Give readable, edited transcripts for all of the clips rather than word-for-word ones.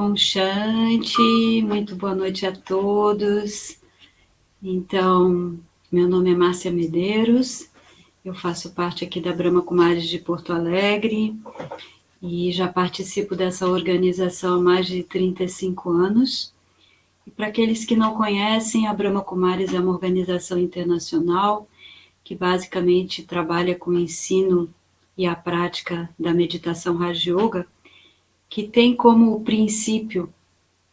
Om Shanti, muito boa noite a todos. Então, meu nome é Márcia Medeiros, eu faço parte aqui da Brahma Kumaris de Porto Alegre e já participo dessa organização há mais de 35 anos. E para aqueles que não conhecem, a Brahma Kumaris é uma organização internacional que basicamente trabalha com o ensino e a prática da meditação Raja Yoga, que tem como princípio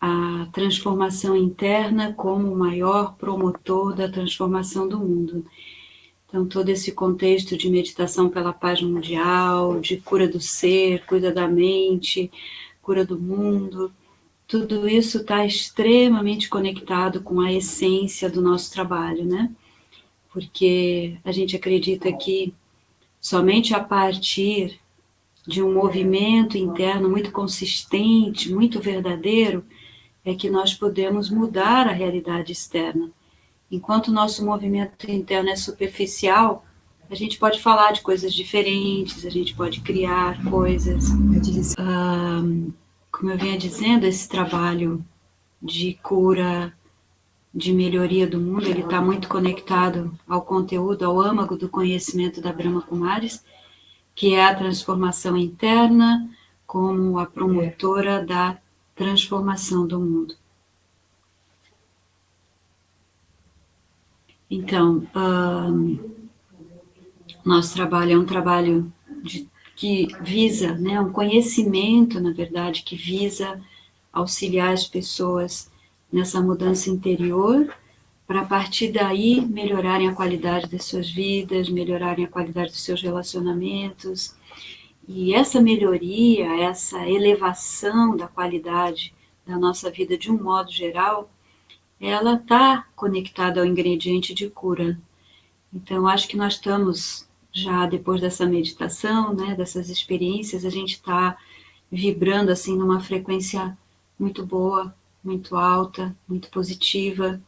a transformação interna como o maior promotor da transformação do mundo. Então, todo esse contexto de meditação pela paz mundial, de cura do ser, cura da mente, cura do mundo, tudo isso está extremamente conectado com a essência do nosso trabalho, né? Porque a gente acredita que somente a partir de um movimento interno muito consistente, muito verdadeiro, é que nós podemos mudar a realidade externa. Enquanto o nosso movimento interno é superficial, a gente pode falar de coisas diferentes, a gente pode criar coisas. Como eu vinha dizendo, esse trabalho de cura, de melhoria do mundo, ele está muito conectado ao conteúdo, ao âmago do conhecimento da Brahma Kumaris, que é a transformação interna como a promotora da transformação do mundo. Então, nosso trabalho é um trabalho que visa, né, um conhecimento, na verdade, que visa auxiliar as pessoas nessa mudança interior, para a partir daí melhorarem a qualidade das suas vidas, melhorarem a qualidade dos seus relacionamentos. E essa melhoria, essa elevação da qualidade da nossa vida de um modo geral, ela está conectada ao ingrediente de cura. Então, acho que nós estamos, já depois dessa meditação, né, dessas experiências, a gente está vibrando assim numa frequência muito boa, muito alta, muito positiva.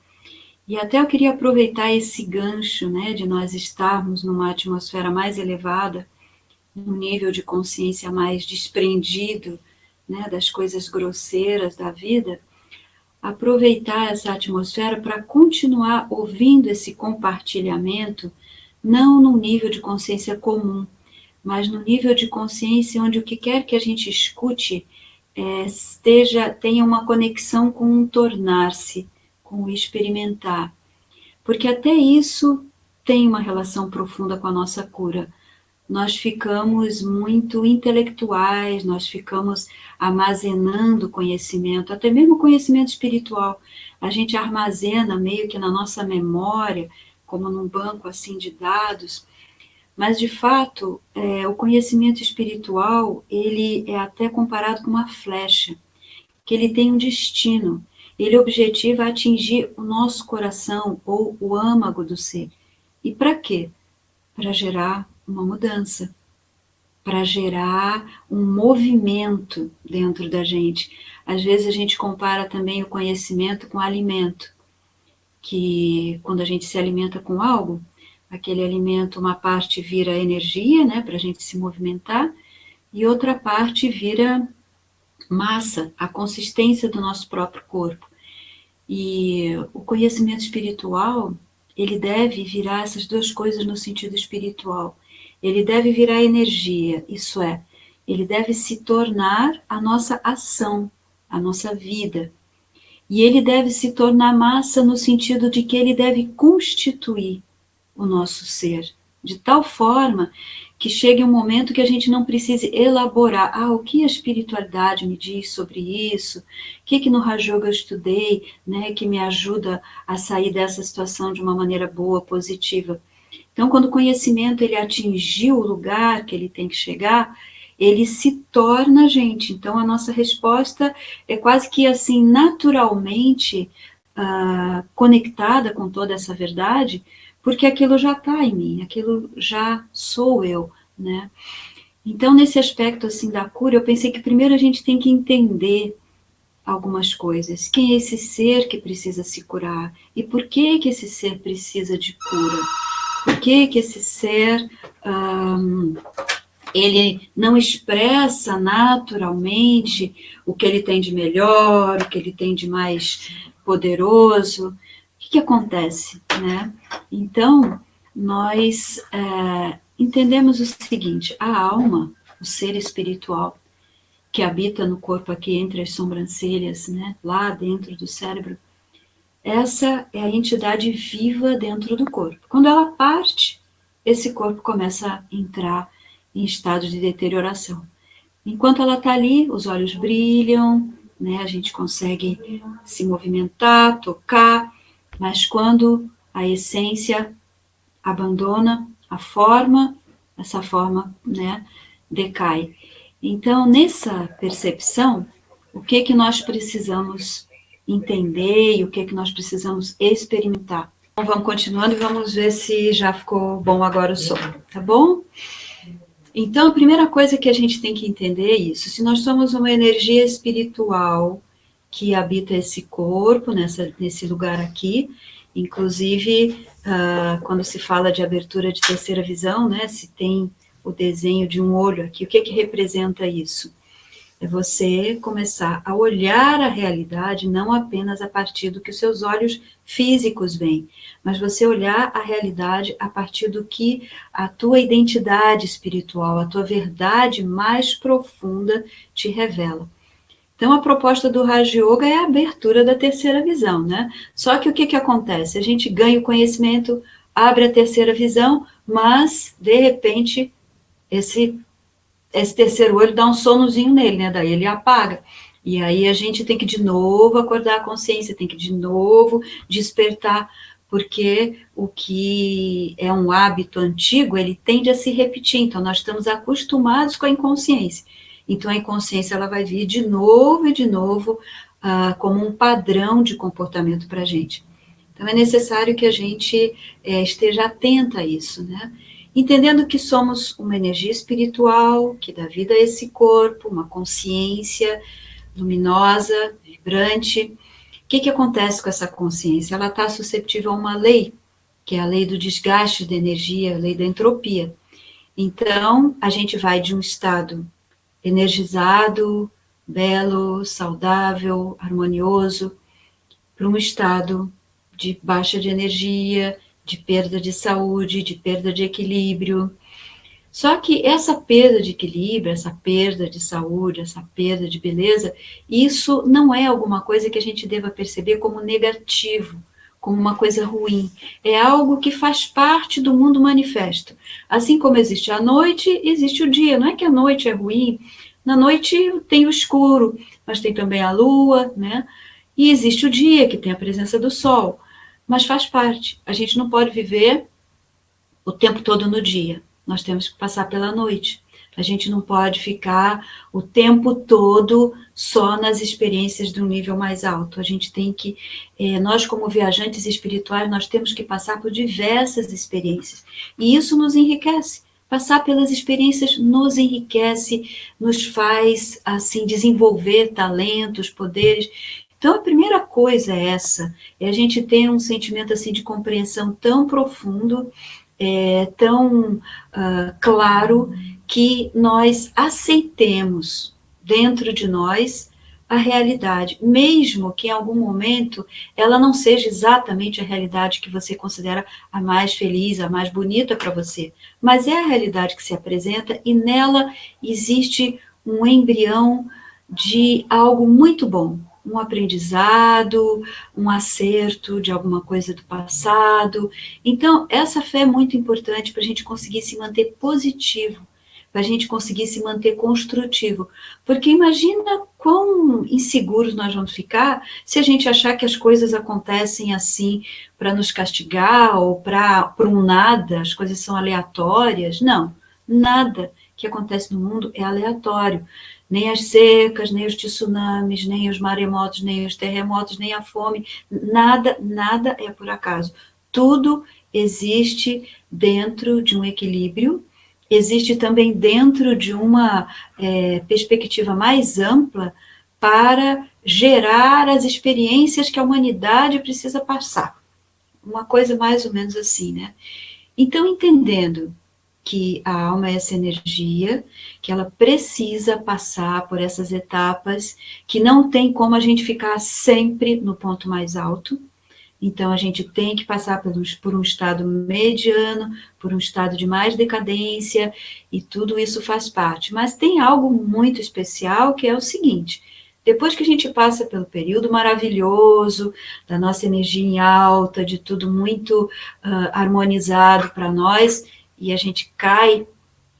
E até eu queria aproveitar esse gancho, né, de nós estarmos numa atmosfera mais elevada, num nível de consciência mais desprendido, né, das coisas grosseiras da vida, aproveitar essa atmosfera para continuar ouvindo esse compartilhamento, não num nível de consciência comum, mas no nível de consciência onde o que quer que a gente escute tenha uma conexão com o tornar-se, com o experimentar. Porque até isso tem uma relação profunda com a nossa cura. Nós ficamos muito intelectuais, nós ficamos armazenando conhecimento, até mesmo conhecimento espiritual. A gente armazena meio que na nossa memória, como num banco assim de dados, mas de fato, o conhecimento espiritual, ele é até comparado com uma flecha, que ele tem um destino, ele objetiva atingir o nosso coração ou o âmago do ser. E para quê? Para gerar uma mudança, para gerar um movimento dentro da gente. Às vezes a gente compara também o conhecimento com o alimento, que quando a gente se alimenta com algo, aquele alimento, uma parte vira energia, né, para a gente se movimentar, e outra parte vira massa, a consistência do nosso próprio corpo. E o conhecimento espiritual, ele deve virar essas duas coisas no sentido espiritual. Ele deve virar energia, isso é, ele deve se tornar a nossa ação, a nossa vida. E ele deve se tornar massa no sentido de que ele deve constituir o nosso ser, de tal forma que chegue um momento que a gente não precise elaborar, o que a espiritualidade me diz sobre isso, o que no Raja Yoga eu estudei, né, que me ajuda a sair dessa situação de uma maneira boa, positiva. Então, quando o conhecimento ele atingiu o lugar que ele tem que chegar, ele se torna a gente. Então, a nossa resposta é quase que assim, naturalmente conectada com toda essa verdade, porque aquilo já está em mim, aquilo já sou eu, né? Então, nesse aspecto assim da cura, eu pensei que primeiro a gente tem que entender algumas coisas. Quem é esse ser que precisa se curar? E por que que esse ser precisa de cura? Por que que esse ser ele não expressa naturalmente o que ele tem de melhor, o que ele tem de mais poderoso. O que acontece, né? Então, nós entendemos o seguinte: a alma, o ser espiritual, que habita no corpo aqui entre as sobrancelhas, né, lá dentro do cérebro, essa é a entidade viva dentro do corpo. Quando ela parte, esse corpo começa a entrar em estado de deterioração. Enquanto ela está ali, os olhos brilham, né, a gente consegue se movimentar, tocar, mas quando a essência abandona a forma, essa forma, né, decai. Então, nessa percepção, o que nós precisamos entender e o que nós precisamos experimentar? Então, vamos continuando e vamos ver se já ficou bom agora o som, tá bom? Então, a primeira coisa que a gente tem que entender é isso. Se nós somos uma energia espiritual que habita esse corpo, nesse lugar aqui, inclusive, quando se fala de abertura de terceira visão, né, se tem o desenho de um olho aqui, o que representa isso? É você começar a olhar a realidade não apenas a partir do que os seus olhos físicos veem, mas você olhar a realidade a partir do que a tua identidade espiritual, a tua verdade mais profunda te revela. Então, a proposta do Raja Yoga é a abertura da terceira visão, né? Só que o que acontece? A gente ganha o conhecimento, abre a terceira visão, mas, de repente, esse terceiro olho dá um sonozinho nele, né? Daí ele apaga. E aí a gente tem que de novo acordar a consciência, tem que de novo despertar, porque o que é um hábito antigo, ele tende a se repetir. Então, nós estamos acostumados com a inconsciência. Então, a inconsciência ela vai vir de novo e de novo como um padrão de comportamento para a gente. Então, é necessário que a gente esteja atenta a isso, né? Entendendo que somos uma energia espiritual, que dá vida a esse corpo, uma consciência luminosa, vibrante. O que acontece com essa consciência? Ela está suscetível a uma lei, que é a lei do desgaste da energia, a lei da entropia. Então, a gente vai de um estado energizado, belo, saudável, harmonioso, para um estado de baixa de energia, de perda de saúde, de perda de equilíbrio. Só que essa perda de equilíbrio, essa perda de saúde, essa perda de beleza, isso não é alguma coisa que a gente deva perceber como negativo, como uma coisa ruim. É algo que faz parte do mundo manifesto. Assim como existe a noite, existe o dia. Não é que a noite é ruim. Na noite tem o escuro, mas tem também a lua, né? E existe o dia, que tem a presença do sol. Mas faz parte. A gente não pode viver o tempo todo no dia. Nós temos que passar pela noite. A gente não pode ficar o tempo todo só nas experiências de um nível mais alto. A gente tem que, nós como viajantes espirituais, nós temos que passar por diversas experiências. E isso nos enriquece. Passar pelas experiências nos enriquece, nos faz, assim, desenvolver talentos, poderes. Então, a primeira coisa é essa, é a gente ter um sentimento, assim, de compreensão tão profundo, tão claro, que nós aceitemos dentro de nós a realidade, mesmo que em algum momento ela não seja exatamente a realidade que você considera a mais feliz, a mais bonita para você, mas é a realidade que se apresenta e nela existe um embrião de algo muito bom, um aprendizado, um acerto de alguma coisa do passado. Então, essa fé é muito importante para a gente conseguir se manter positivo, para a gente conseguir se manter construtivo. Porque imagina quão inseguros nós vamos ficar se a gente achar que as coisas acontecem assim para nos castigar ou para um nada, as coisas são aleatórias. Não, nada que acontece no mundo é aleatório. Nem as secas, nem os tsunamis, nem os maremotos, nem os terremotos, nem a fome, nada é por acaso. Tudo existe dentro de um equilíbrio, existe também dentro de uma perspectiva mais ampla para gerar as experiências que a humanidade precisa passar. Uma coisa mais ou menos assim, né? Então, entendendo que a alma é essa energia, que ela precisa passar por essas etapas, que não tem como a gente ficar sempre no ponto mais alto. Então, a gente tem que passar por um estado mediano, por um estado de mais decadência, e tudo isso faz parte. Mas tem algo muito especial, que é o seguinte: depois que a gente passa pelo período maravilhoso, da nossa energia em alta, de tudo muito harmonizado para nós, e a gente cai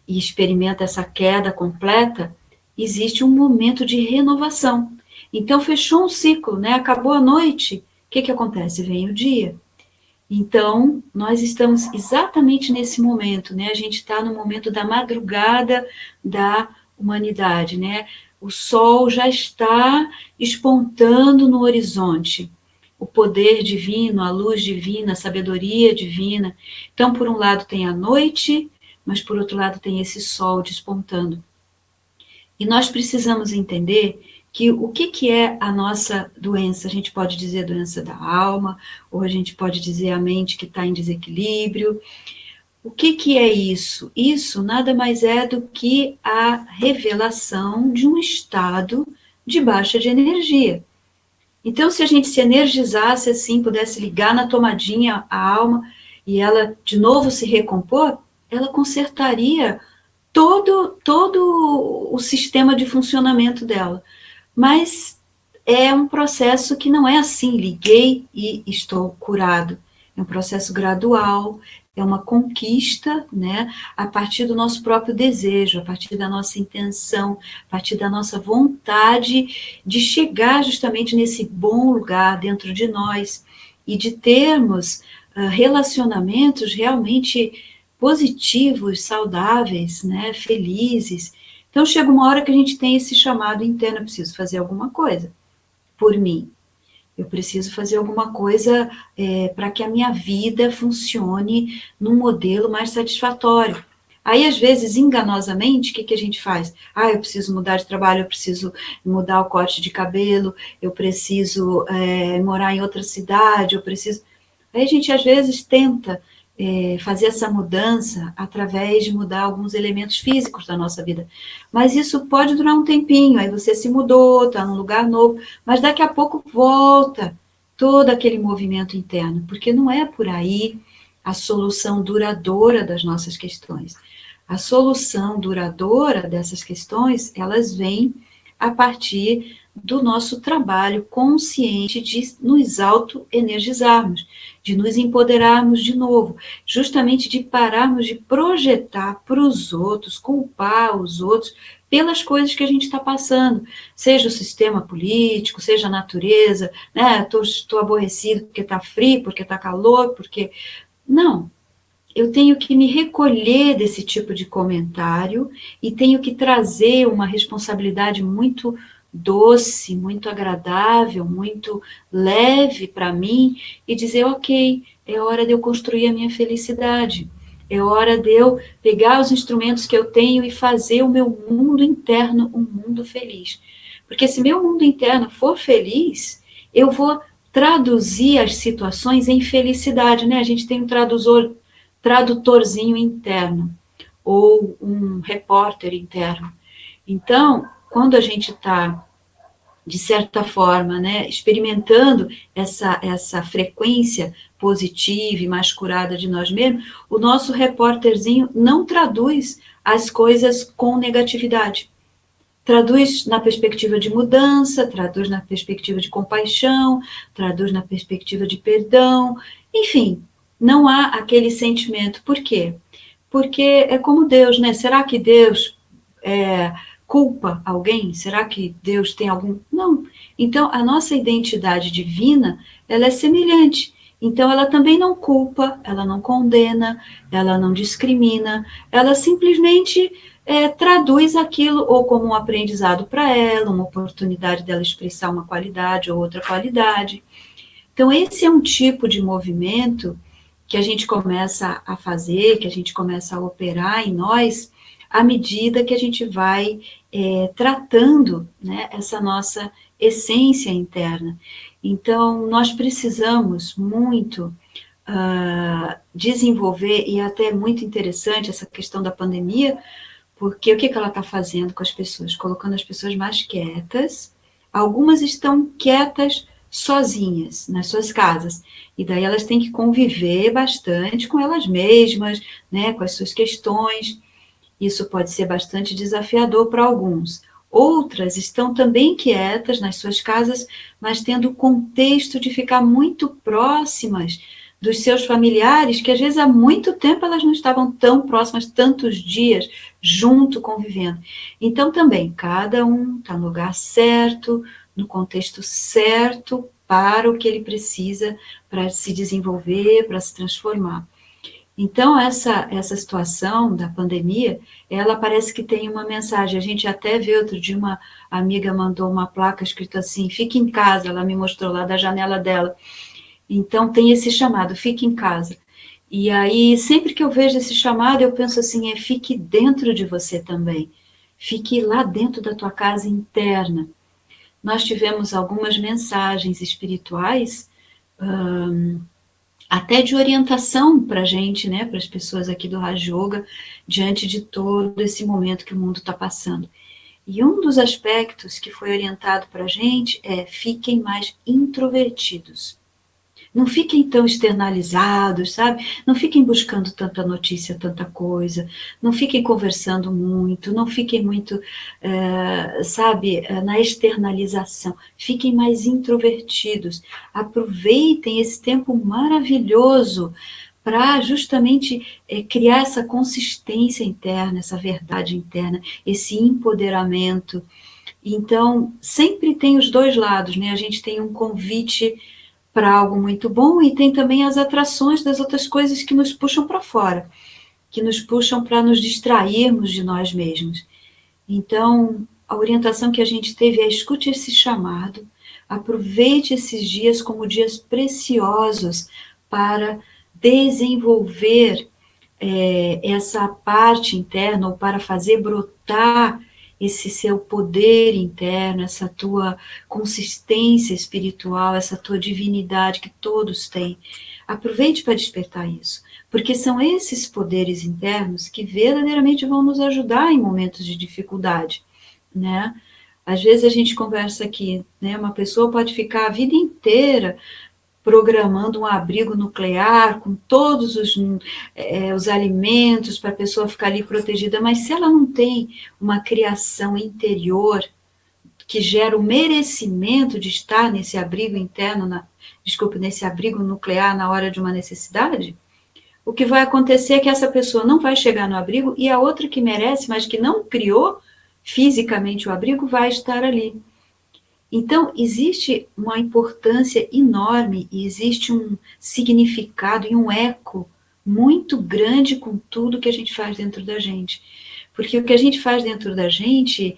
e experimenta essa queda completa, existe um momento de renovação. Então, fechou um ciclo, né? Acabou a noite, o que acontece? Vem o dia. Então, nós estamos exatamente nesse momento, né? A gente está no momento da madrugada da humanidade, né? O sol já está espontando no horizonte. O poder divino, a luz divina, a sabedoria divina. Então, por um lado tem a noite, mas por outro lado tem esse sol despontando. E nós precisamos entender que o que é a nossa doença. A gente pode dizer doença da alma, ou a gente pode dizer a mente que está em desequilíbrio. O que é isso? Isso nada mais é do que a revelação de um estado de baixa de energia. Então, se a gente se energizasse assim, pudesse ligar na tomadinha a alma e ela de novo se recompor, ela consertaria todo o sistema de funcionamento dela. Mas é um processo que não é assim, liguei e estou curado. É um processo gradual, é uma conquista, né, a partir do nosso próprio desejo, a partir da nossa intenção, a partir da nossa vontade de chegar justamente nesse bom lugar dentro de nós e de termos relacionamentos realmente positivos, saudáveis, né, felizes. Então chega uma hora que a gente tem esse chamado interno: eu preciso fazer alguma coisa por mim. Eu preciso fazer alguma coisa para que a minha vida funcione num modelo mais satisfatório. Aí, às vezes, enganosamente, o que a gente faz? Ah, eu preciso mudar de trabalho, eu preciso mudar o corte de cabelo, eu preciso morar em outra cidade, eu preciso... Aí a gente, às vezes, tenta fazer essa mudança através de mudar alguns elementos físicos da nossa vida. Mas isso pode durar um tempinho, aí você se mudou, está num lugar novo, mas daqui a pouco volta todo aquele movimento interno, porque não é por aí a solução duradoura das nossas questões. A solução duradoura dessas questões, elas vêm a partir do nosso trabalho consciente de nos auto-energizarmos, de nos empoderarmos de novo, justamente de pararmos de projetar para os outros, culpar os outros pelas coisas que a gente está passando, seja o sistema político, seja a natureza, né? Estou aborrecido porque está frio, porque está calor, porque... Não, eu tenho que me recolher desse tipo de comentário e tenho que trazer uma responsabilidade muito doce, muito agradável, muito leve para mim e dizer, ok, é hora de eu construir a minha felicidade, é hora de eu pegar os instrumentos que eu tenho e fazer o meu mundo interno um mundo feliz. Porque se meu mundo interno for feliz, eu vou traduzir as situações em felicidade, né? A gente tem um tradutorzinho interno, ou um repórter interno. Então, quando a gente está, de certa forma, né, experimentando essa frequência positiva e mais curada de nós mesmos, o nosso repórterzinho não traduz as coisas com negatividade. Traduz na perspectiva de mudança, traduz na perspectiva de compaixão, traduz na perspectiva de perdão, enfim, não há aquele sentimento. Por quê? Porque é como Deus, né? Será que Deus culpa alguém? Será que Deus tem algum... Não. Então, a nossa identidade divina, ela é semelhante. Então, ela também não culpa, ela não condena, ela não discrimina, ela simplesmente traduz aquilo ou como um aprendizado para ela, uma oportunidade dela expressar uma qualidade ou outra qualidade. Então, esse é um tipo de movimento que a gente começa a fazer, que a gente começa a operar em nós, à medida que a gente vai tratando, né, essa nossa essência interna. Então, nós precisamos muito desenvolver, e é até muito interessante essa questão da pandemia, porque o que ela está fazendo com as pessoas? Colocando as pessoas mais quietas. Algumas estão quietas sozinhas, nas suas casas, e daí elas têm que conviver bastante com elas mesmas, né, com as suas questões. Isso pode ser bastante desafiador para alguns. Outras estão também quietas nas suas casas, mas tendo o contexto de ficar muito próximas dos seus familiares, que às vezes há muito tempo elas não estavam tão próximas, tantos dias junto, convivendo. Então, também, cada um está no lugar certo, no contexto certo, para o que ele precisa para se desenvolver, para se transformar. Então, essa situação da pandemia, ela parece que tem uma mensagem. A gente até vê outro dia, uma amiga mandou uma placa escrita assim, fique em casa, ela me mostrou lá da janela dela. Então, tem esse chamado, fique em casa. E aí, sempre que eu vejo esse chamado, eu penso assim, fique dentro de você também. Fique lá dentro da tua casa interna. Nós tivemos algumas mensagens espirituais, até de orientação para a gente, né, para as pessoas aqui do Raja Yoga, diante de todo esse momento que o mundo está passando. E um dos aspectos que foi orientado para a gente é: fiquem mais introvertidos. Não fiquem tão externalizados, sabe? Não fiquem buscando tanta notícia, tanta coisa. Não fiquem conversando muito. Não fiquem muito, sabe, na externalização. Fiquem mais introvertidos. Aproveitem esse tempo maravilhoso para justamente criar essa consistência interna, essa verdade interna, esse empoderamento. Então, sempre tem os dois lados, né? A gente tem um convite para algo muito bom, e tem também as atrações das outras coisas que nos puxam para fora, que nos puxam para nos distrairmos de nós mesmos. Então, a orientação que a gente teve é: escute esse chamado, aproveite esses dias como dias preciosos para desenvolver essa parte interna, ou para fazer brotar esse seu poder interno, essa tua consistência espiritual, essa tua divinidade que todos têm. Aproveite para despertar isso, porque são esses poderes internos que verdadeiramente vão nos ajudar em momentos de dificuldade, né? Às vezes a gente conversa aqui, né? Uma pessoa pode ficar a vida inteira programando um abrigo nuclear com todos os alimentos para a pessoa ficar ali protegida, mas se ela não tem uma criação interior que gera o merecimento de estar nesse abrigo interno, nesse abrigo nuclear na hora de uma necessidade, o que vai acontecer é que essa pessoa não vai chegar no abrigo, e a outra que merece, mas que não criou fisicamente o abrigo, vai estar ali. Então, existe uma importância enorme, e existe um significado e um eco muito grande com tudo que a gente faz dentro da gente. Porque o que a gente faz dentro da gente,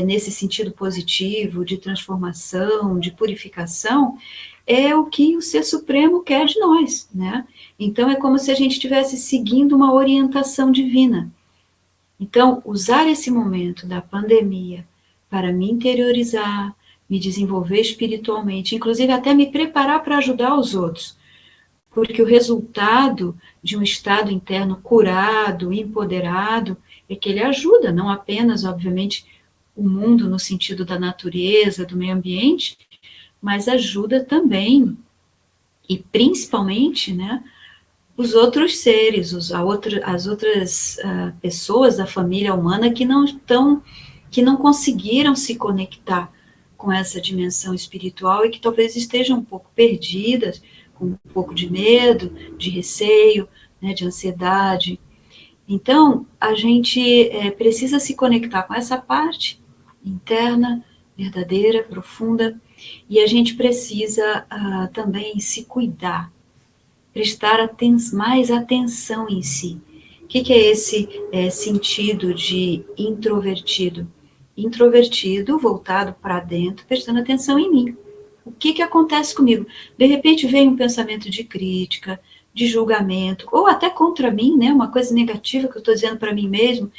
nesse sentido positivo, de transformação, de purificação, é o que o Ser Supremo quer de nós, né? Então, é como se a gente estivesse seguindo uma orientação divina. Então, usar esse momento da pandemia para me interiorizar, me desenvolver espiritualmente, inclusive até me preparar para ajudar os outros, porque o resultado de um estado interno curado, empoderado, é que ele ajuda, não apenas, obviamente, o mundo no sentido da natureza, do meio ambiente, mas ajuda também, e principalmente, né, os outros seres, as outras pessoas da família humana que não conseguiram se conectar com essa dimensão espiritual, e que talvez estejam um pouco perdidas, com um pouco de medo, de receio, né, de ansiedade. Então, a gente precisa se conectar com essa parte interna, verdadeira, profunda, e a gente precisa também se cuidar, prestar mais atenção em si. O que é esse sentido de introvertido? Introvertido, voltado para dentro, prestando atenção em mim. O que acontece comigo? De repente vem um pensamento de crítica, de julgamento, ou até contra mim, né? Uma coisa negativa que eu estou dizendo para mim mesmo.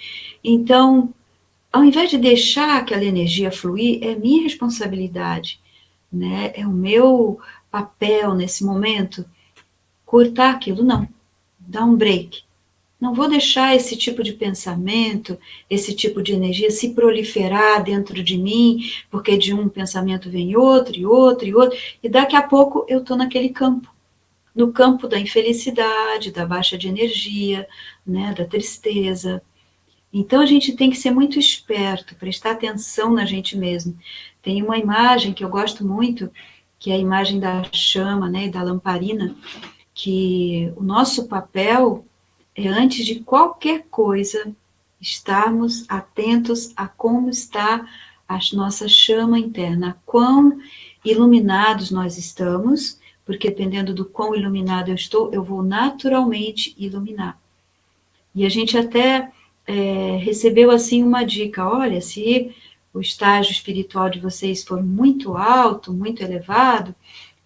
Então, ao invés de deixar aquela energia fluir, é minha responsabilidade, né? É o meu papel nesse momento cortar aquilo, não. Dá um break. Não vou deixar esse tipo de pensamento, esse tipo de energia se proliferar dentro de mim, porque de um pensamento vem outro, e outro, e outro, e daqui a pouco eu estou naquele campo, no campo da infelicidade, da baixa de energia, né, da tristeza. Então a gente tem que ser muito esperto, prestar atenção na gente mesmo. Tem uma imagem que eu gosto muito, que é a imagem da chama, né, e da lamparina, que o nosso papel é, antes de qualquer coisa, estarmos atentos a como está a nossa chama interna, a quão iluminados nós estamos, porque dependendo do quão iluminado eu estou, eu vou naturalmente iluminar. E a gente até recebeu assim uma dica, olha, se o estágio espiritual de vocês for muito alto, muito elevado,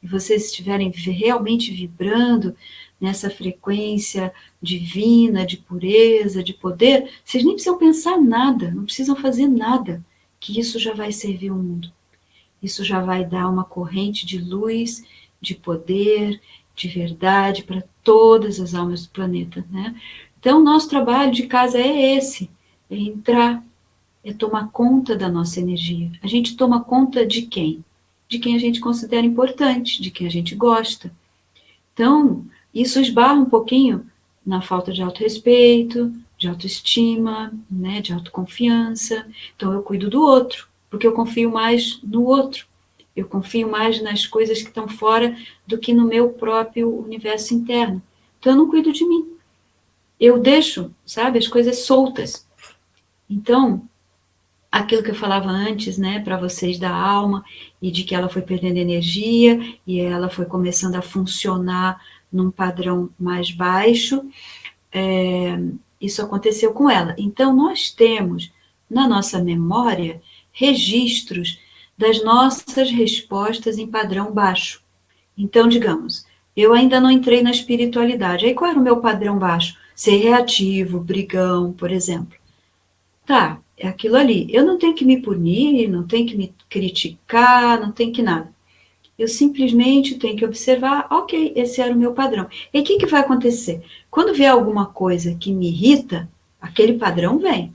e vocês estiverem realmente vibrando nessa frequência divina, de pureza, de poder, vocês nem precisam pensar nada, não precisam fazer nada, que isso já vai servir o mundo. Isso já vai dar uma corrente de luz, de poder, de verdade para todas as almas do planeta, né? Então, nosso trabalho de casa é esse, é entrar, é tomar conta da nossa energia. A gente toma conta de quem? De quem a gente considera importante, de quem a gente gosta. Então, isso esbarra um pouquinho na falta de autorrespeito, de autoestima, né, de autoconfiança. Então, eu cuido do outro, porque eu confio mais no outro. Eu confio mais nas coisas que estão fora do que no meu próprio universo interno. Então, eu não cuido de mim. Eu deixo, sabe, as coisas soltas. Então, aquilo que eu falava antes, né, para vocês da alma, e de que ela foi perdendo energia, e ela foi começando a funcionar num padrão mais baixo, isso aconteceu com ela. Então, nós temos, na nossa memória, registros das nossas respostas em padrão baixo. Então, digamos, eu ainda não entrei na espiritualidade. Aí, qual era o meu padrão baixo? Ser reativo, brigão, por exemplo. Tá, é aquilo ali. Eu não tenho que me punir, não tenho que me criticar, não tenho que nada. Eu simplesmente tenho que observar, ok, esse era o meu padrão. E o que vai acontecer? Quando vier alguma coisa que me irrita, aquele padrão vem,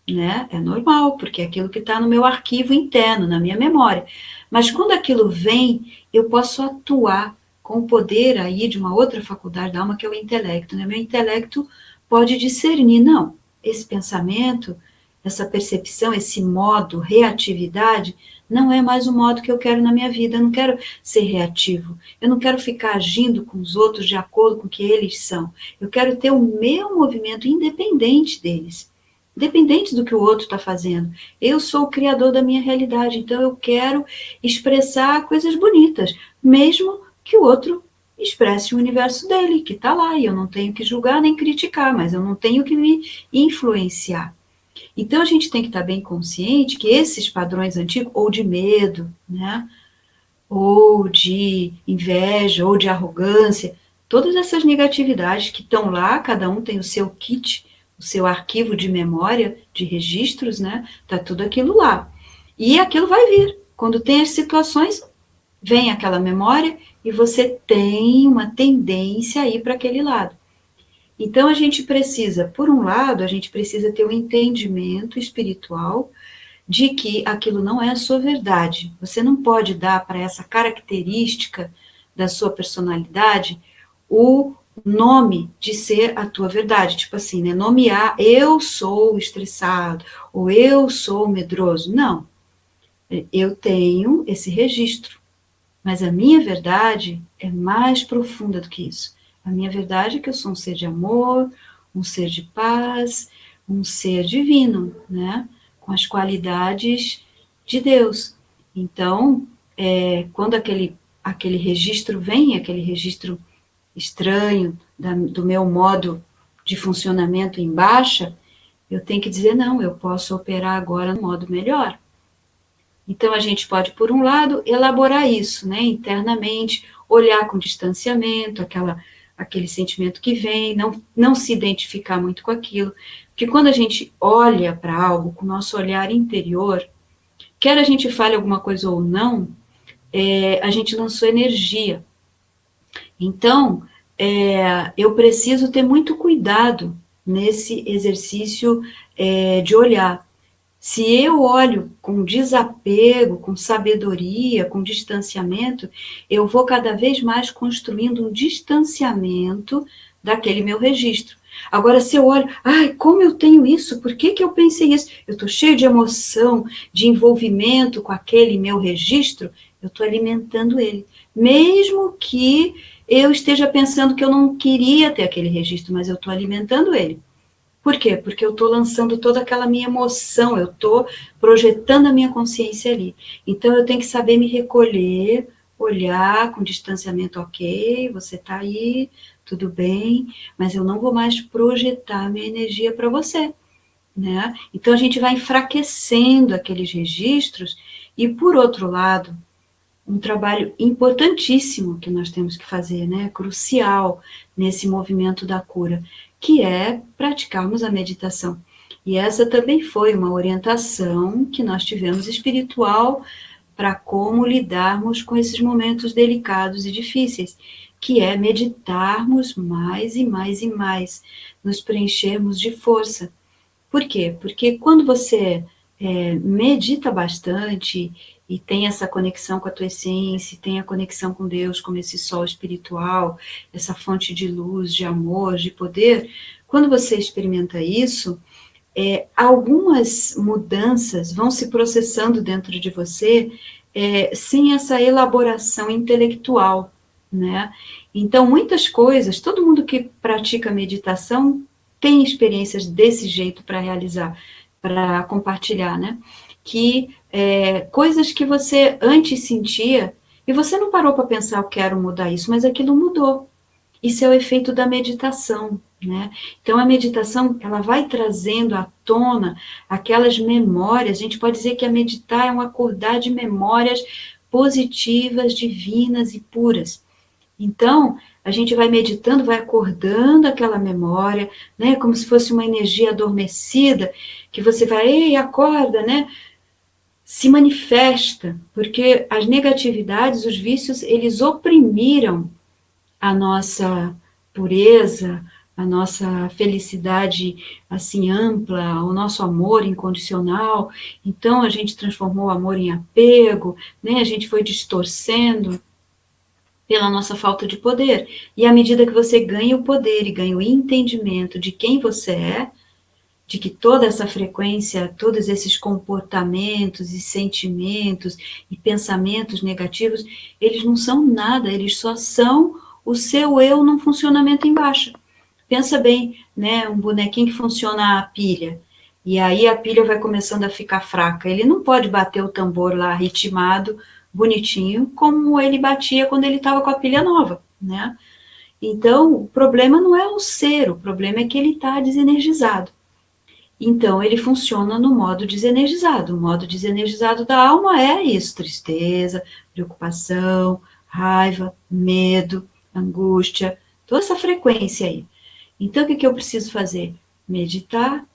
né? É normal, porque é aquilo que está no meu arquivo interno, na minha memória. Mas quando aquilo vem, eu posso atuar com o poder aí de uma outra faculdade da alma, que é o intelecto, né? Meu intelecto pode discernir, não, esse pensamento, essa percepção, esse modo, reatividade, não é mais o modo que eu quero na minha vida. Eu não quero ser reativo. Eu não quero ficar agindo com os outros de acordo com o que eles são. Eu quero ter o meu movimento independente deles. Independente do que o outro está fazendo. Eu sou o criador da minha realidade, então eu quero expressar coisas bonitas, mesmo que o outro expresse o universo dele, que está lá, e eu não tenho que julgar nem criticar, mas eu não tenho que me influenciar. Então, a gente tem que estar bem consciente que esses padrões antigos, ou de medo, né, ou de inveja, ou de arrogância, todas essas negatividades que estão lá, cada um tem o seu kit, o seu arquivo de memória, de registros, né, tá tudo aquilo lá. E aquilo vai vir. Quando tem as situações, vem aquela memória e você tem uma tendência a ir para aquele lado. Então, a gente precisa, por um lado, a gente precisa ter um entendimento espiritual de que aquilo não é a sua verdade. Você não pode dar para essa característica da sua personalidade o nome de ser a tua verdade. Tipo assim, né? Nomear, eu sou estressado, ou eu sou medroso. Não. Eu tenho esse registro. Mas a minha verdade é mais profunda do que isso. A minha verdade é que eu sou um ser de amor, um ser de paz, um ser divino, né? Com as qualidades de Deus. Então, quando aquele registro vem, aquele registro estranho do meu modo de funcionamento em baixa, eu tenho que dizer, não, eu posso operar agora no modo melhor. Então, a gente pode, por um lado, elaborar isso, né, internamente, olhar com distanciamento, aquele sentimento que vem, não se identificar muito com aquilo, porque quando a gente olha para algo com o nosso olhar interior, quer a gente fale alguma coisa ou não, a gente lançou energia. Então, eu preciso ter muito cuidado nesse exercício de olhar. Se eu olho com desapego, com sabedoria, com distanciamento, eu vou cada vez mais construindo um distanciamento daquele meu registro. Agora, se eu olho, ai, como eu tenho isso? Por que eu pensei isso? Eu estou cheio de emoção, de envolvimento com aquele meu registro, eu estou alimentando ele. Mesmo que eu esteja pensando que eu não queria ter aquele registro, mas eu estou alimentando ele. Por quê? Porque eu estou lançando toda aquela minha emoção, eu estou projetando a minha consciência ali. Então, eu tenho que saber me recolher, olhar com distanciamento, ok, você está aí, tudo bem, mas eu não vou mais projetar a minha energia para você, né? Então, a gente vai enfraquecendo aqueles registros e, por outro lado, um trabalho importantíssimo que nós temos que fazer, né, crucial nesse movimento da cura, que é praticarmos a meditação. E essa também foi uma orientação que nós tivemos espiritual para como lidarmos com esses momentos delicados e difíceis, que é meditarmos mais e mais e mais, nos preenchermos de força. Por quê? Porque quando você medita bastante e tem essa conexão com a tua essência, tem a conexão com Deus, como esse sol espiritual, essa fonte de luz, de amor, de poder, quando você experimenta isso, algumas mudanças vão se processando dentro de você sem essa elaboração intelectual, né? Então, muitas coisas, todo mundo que pratica meditação tem experiências desse jeito para realizar, para compartilhar, né? Que coisas que você antes sentia, e você não parou para pensar, eu quero mudar isso, mas aquilo mudou. Isso é o efeito da meditação, né? Então, a meditação, ela vai trazendo à tona aquelas memórias, a gente pode dizer que a meditar é um acordar de memórias positivas, divinas e puras. Então, a gente vai meditando, vai acordando aquela memória, né? Como se fosse uma energia adormecida, que você vai, ei, acorda, né? Se manifesta, porque as negatividades, os vícios, eles oprimiram a nossa pureza, a nossa felicidade assim ampla, o nosso amor incondicional. Então a gente transformou o amor em apego, né? A gente foi distorcendo pela nossa falta de poder. E à medida que você ganha o poder e ganha o entendimento de quem você é, de que toda essa frequência, todos esses comportamentos e sentimentos e pensamentos negativos, eles não são nada, eles só são o seu eu num funcionamento em baixa. Pensa bem, né, um bonequinho que funciona a pilha, e aí a pilha vai começando a ficar fraca, ele não pode bater o tambor lá ritmado, bonitinho, como ele batia quando ele estava com a pilha nova, né? Então, o problema não é o ser, o problema é que ele está desenergizado. Então, ele funciona no modo desenergizado. O modo desenergizado da alma é isso: tristeza, preocupação, raiva, medo, angústia, toda essa frequência aí. Então, o que eu preciso fazer? Meditar,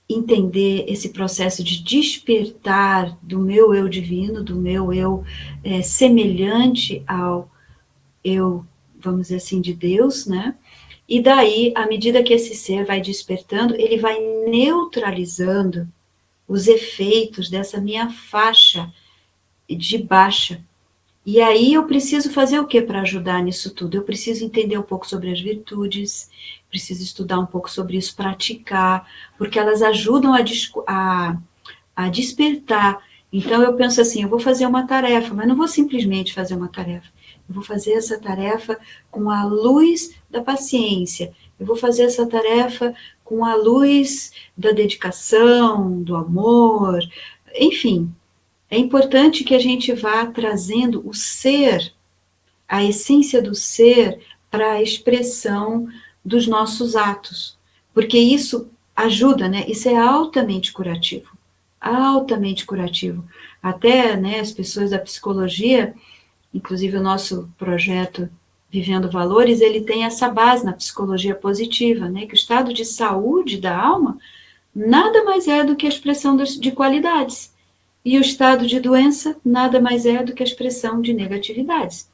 entender esse processo de despertar do meu eu divino, do meu eu semelhante ao eu, vamos dizer assim, de Deus, né? E daí, à medida que esse ser vai despertando, ele vai neutralizando os efeitos dessa minha faixa de baixa. E aí eu preciso fazer o que para ajudar nisso tudo? Eu preciso entender um pouco sobre as virtudes, preciso estudar um pouco sobre isso, praticar, porque elas ajudam a despertar. Então eu penso assim, eu vou fazer uma tarefa, mas não vou simplesmente fazer uma tarefa. Eu vou fazer essa tarefa com a luz da paciência. Eu vou fazer essa tarefa com a luz da dedicação, do amor, enfim. É importante que a gente vá trazendo o ser, a essência do ser, para a expressão dos nossos atos. Porque isso ajuda, né? Isso é altamente curativo. Altamente curativo. Até, né, as pessoas da psicologia, inclusive o nosso projeto Vivendo Valores, ele tem essa base na psicologia positiva, né, que o estado de saúde da alma nada mais é do que a expressão de qualidades. E o estado de doença nada mais é do que a expressão de negatividades.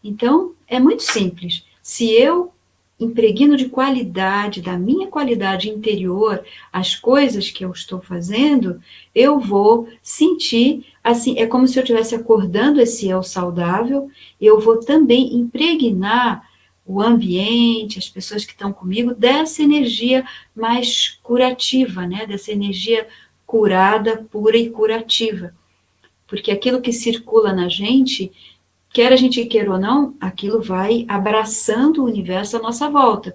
Então, é muito simples. Se eu impregno de qualidade, da minha qualidade interior, as coisas que eu estou fazendo, eu vou sentir, assim, é como se eu estivesse acordando esse eu saudável, eu vou também impregnar o ambiente, as pessoas que estão comigo, dessa energia mais curativa, né? Dessa energia curada, pura e curativa. Porque aquilo que circula na gente, quer a gente queira ou não, aquilo vai abraçando o universo à nossa volta.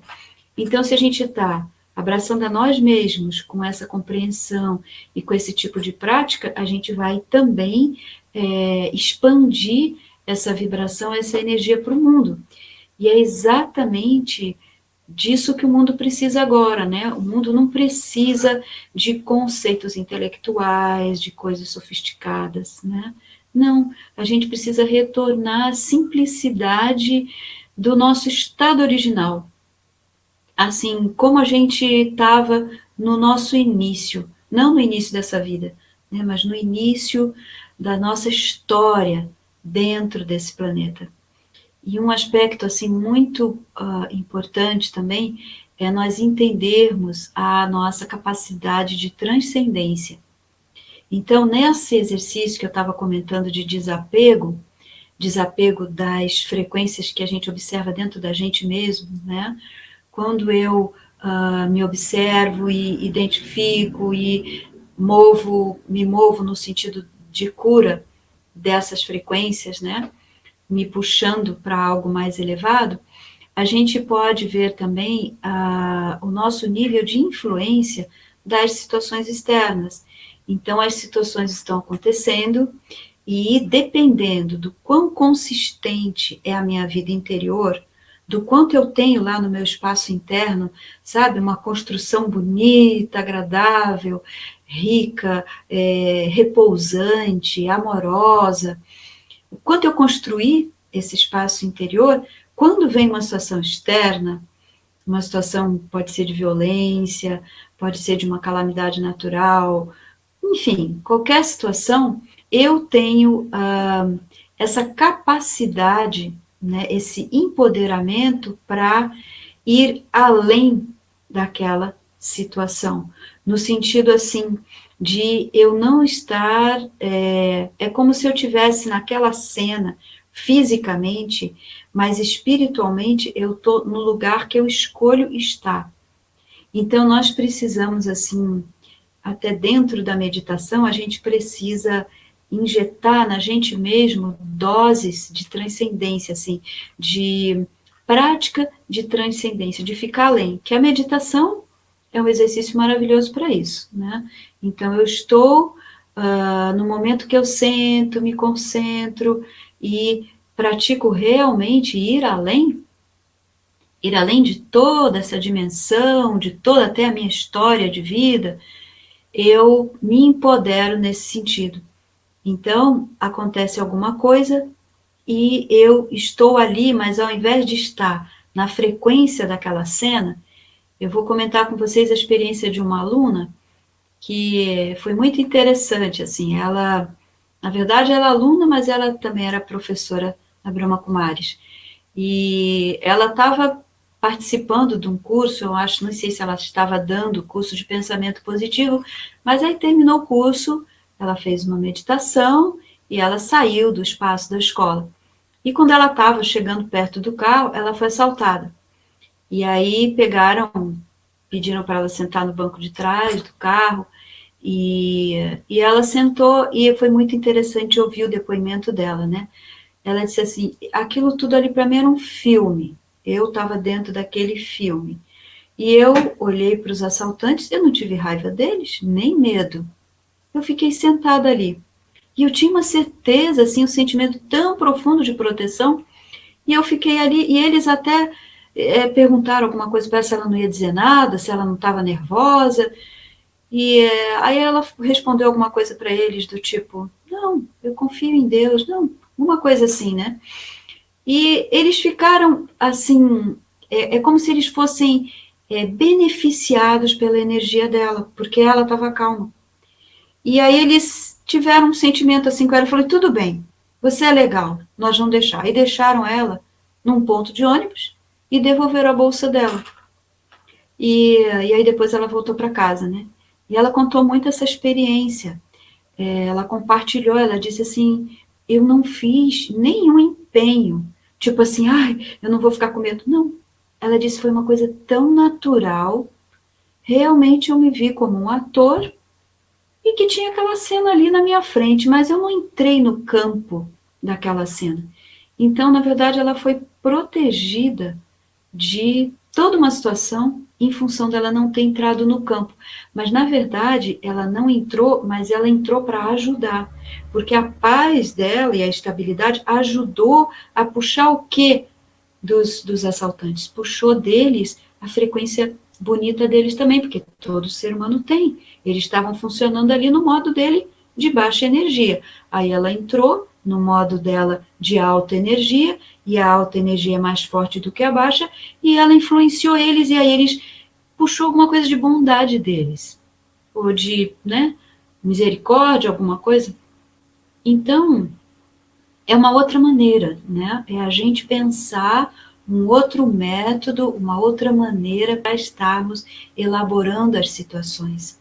Então, se a gente está abraçando a nós mesmos com essa compreensão e com esse tipo de prática, a gente vai também expandir essa vibração, essa energia para o mundo. E é exatamente disso que o mundo precisa agora, né? O mundo não precisa de conceitos intelectuais, de coisas sofisticadas, né? Não, a gente precisa retornar à simplicidade do nosso estado original, assim, como a gente estava no nosso início, não no início dessa vida, né, mas no início da nossa história dentro desse planeta. E um aspecto assim muito importante também é nós entendermos a nossa capacidade de transcendência. Então, nesse exercício que eu estava comentando de desapego, desapego das frequências que a gente observa dentro da gente mesmo, né? Quando eu me observo e identifico e me movo no sentido de cura dessas frequências, né? Me puxando para algo mais elevado, a gente pode ver também o nosso nível de influência das situações externas. Então, as situações estão acontecendo e, dependendo do quão consistente é a minha vida interior, do quanto eu tenho lá no meu espaço interno, sabe, uma construção bonita, agradável, rica, repousante, amorosa, o quanto eu construí esse espaço interior, quando vem uma situação externa, uma situação pode ser de violência, pode ser de uma calamidade natural, enfim, qualquer situação, eu tenho essa capacidade, né, esse empoderamento para ir além daquela situação, no sentido assim de eu não estar, é como se eu tivesse naquela cena fisicamente, mas espiritualmente eu estou no lugar que eu escolho estar. Então nós precisamos assim, até dentro da meditação, a gente precisa injetar na gente mesmo doses de transcendência, assim, de prática de transcendência, de ficar além, que a meditação é um exercício maravilhoso para isso, né? Então, eu estou no momento que eu sento, me concentro e pratico realmente ir além de toda essa dimensão, de toda até a minha história de vida, eu me empodero nesse sentido. Então, acontece alguma coisa e eu estou ali, mas ao invés de estar na frequência daquela cena, eu vou comentar com vocês a experiência de uma aluna que foi muito interessante, assim, ela, na verdade, ela é aluna, mas ela também era professora na Brahma Kumaris, e ela estava participando de um curso, eu acho, não sei se ela estava dando curso de pensamento positivo, mas aí terminou o curso, ela fez uma meditação e ela saiu do espaço da escola. E quando ela estava chegando perto do carro, ela foi assaltada. E aí pediram para ela sentar no banco de trás do carro, e ela sentou, e foi muito interessante ouvir o depoimento dela, né? Ela disse assim, aquilo tudo ali para mim era um filme, eu estava dentro daquele filme. E eu olhei para os assaltantes, eu não tive raiva deles, nem medo. Eu fiquei sentada ali. E eu tinha uma certeza, assim, um sentimento tão profundo de proteção, e eu fiquei ali, e eles até perguntaram alguma coisa para ela, se ela não ia dizer nada, se ela não estava nervosa, e aí ela respondeu alguma coisa para eles do tipo, não, eu confio em Deus, não, uma coisa assim, né? E eles ficaram assim, como se eles fossem beneficiados pela energia dela, porque ela estava calma. E aí eles tiveram um sentimento assim com ela, eu falei, tudo bem, você é legal, nós vamos deixar. E deixaram ela num ponto de ônibus, e devolveram a bolsa dela. E aí depois ela voltou para casa, né? E ela contou muito essa experiência. Ela compartilhou, ela disse assim, eu não fiz nenhum empenho, tipo assim, ai, eu não vou ficar com medo. Não, ela disse, foi uma coisa tão natural, realmente eu me vi como um ator e que tinha aquela cena ali na minha frente, mas eu não entrei no campo daquela cena. Então, na verdade, ela foi protegida de toda uma situação em função dela não ter entrado no campo. Mas, na verdade, ela não entrou, mas ela entrou para ajudar. Porque a paz dela e a estabilidade ajudou a puxar o quê dos assaltantes? Puxou deles a frequência bonita deles também, porque todo ser humano tem. Eles estavam funcionando ali no modo dele de baixa energia. Aí ela entrou no modo dela de alta energia, e a alta energia é mais forte do que a baixa, e ela influenciou eles, e aí eles puxou alguma coisa de bondade deles, ou de, né, misericórdia, alguma coisa. Então, é uma outra maneira, né? É a gente pensar um outro método, uma outra maneira para estarmos elaborando as situações.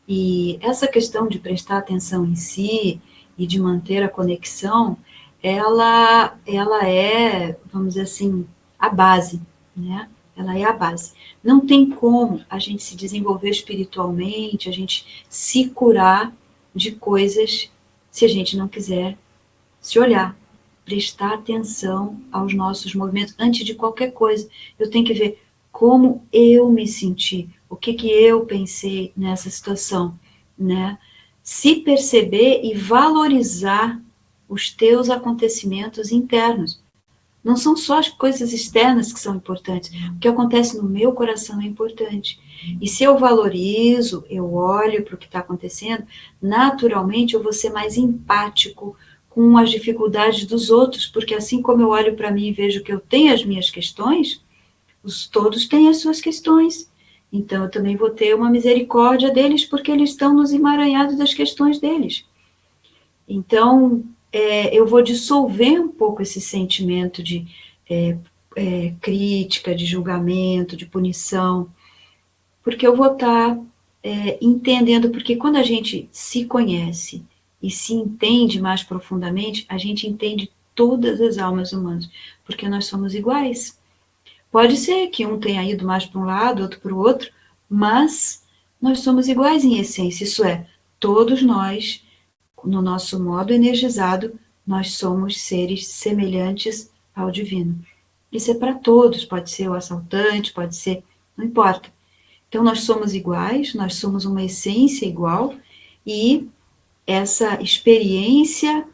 E essa questão de prestar atenção em si e de manter a conexão, ela é, vamos dizer assim, a base, né? Ela é a base. Não tem como a gente se desenvolver espiritualmente, a gente se curar de coisas se a gente não quiser se olhar, prestar atenção aos nossos movimentos antes de qualquer coisa. Eu tenho que ver como eu me senti, o que que eu pensei nessa situação, né? Se perceber e valorizar os teus acontecimentos internos. Não são só as coisas externas que são importantes. O que acontece no meu coração é importante. E se eu valorizo, eu olho para o que está acontecendo, naturalmente eu vou ser mais empático com as dificuldades dos outros, porque assim como eu olho para mim e vejo que eu tenho as minhas questões, todos têm as suas questões. Então eu também vou ter uma misericórdia deles, porque eles estão nos emaranhados das questões deles. Então, eu vou dissolver um pouco esse sentimento de crítica, de julgamento, de punição, porque eu vou estar entendendo, porque quando a gente se conhece e se entende mais profundamente, a gente entende todas as almas humanas, porque nós somos iguais. Pode ser que um tenha ido mais para um lado, outro para o outro, mas nós somos iguais em essência, isso é, todos nós, no nosso modo energizado, nós somos seres semelhantes ao divino. Isso é para todos, pode ser o assaltante, pode ser, não importa. Então, nós somos iguais, nós somos uma essência igual, e essa experiência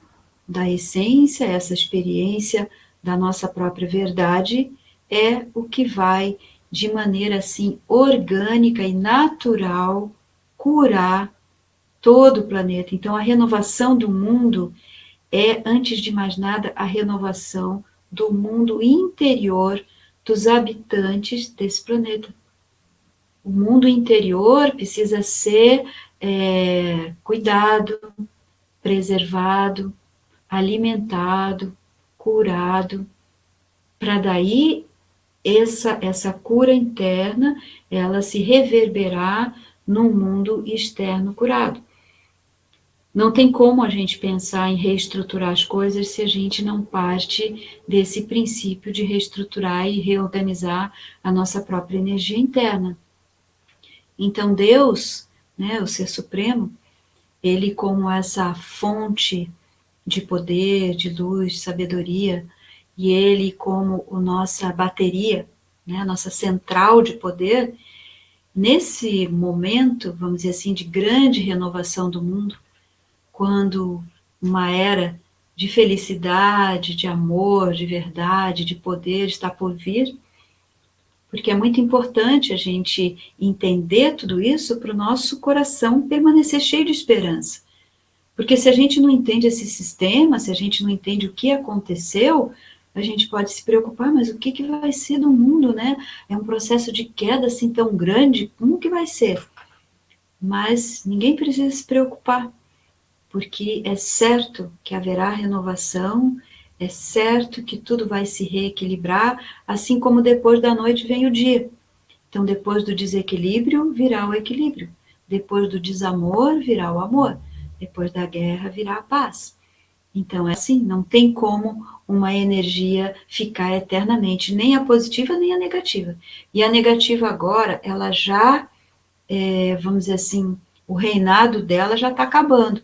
da essência, essa experiência da nossa própria verdade, é o que vai, de maneira assim, orgânica e natural, curar todo o planeta. Então, a renovação do mundo é, antes de mais nada, a renovação do mundo interior dos habitantes desse planeta. O mundo interior precisa ser cuidado, preservado, alimentado, curado, para daí essa cura interna ela se reverberar no mundo externo curado. Não tem como a gente pensar em reestruturar as coisas se a gente não parte desse princípio de reestruturar e reorganizar a nossa própria energia interna. Então, Deus, né, o Ser Supremo, ele como essa fonte de poder, de luz, sabedoria, e ele como a nossa bateria, né, a nossa central de poder, nesse momento, vamos dizer assim, de grande renovação do mundo, quando uma era de felicidade, de amor, de verdade, de poder está por vir, porque é muito importante a gente entender tudo isso para o nosso coração permanecer cheio de esperança. Porque se a gente não entende esse sistema, se a gente não entende o que aconteceu, a gente pode se preocupar, mas o que, que vai ser do mundo, né? É um processo de queda assim tão grande, como que vai ser? Mas ninguém precisa se preocupar, porque é certo que haverá renovação, É certo que tudo vai se reequilibrar, assim como depois da noite vem o dia. Então, depois do desequilíbrio, virá o equilíbrio. Depois do desamor, virá o amor. Depois da guerra, virá a paz. Então, é assim, não tem como uma energia ficar eternamente, nem a positiva, nem a negativa. E a negativa agora, ela já, vamos dizer assim, o reinado dela já está acabando,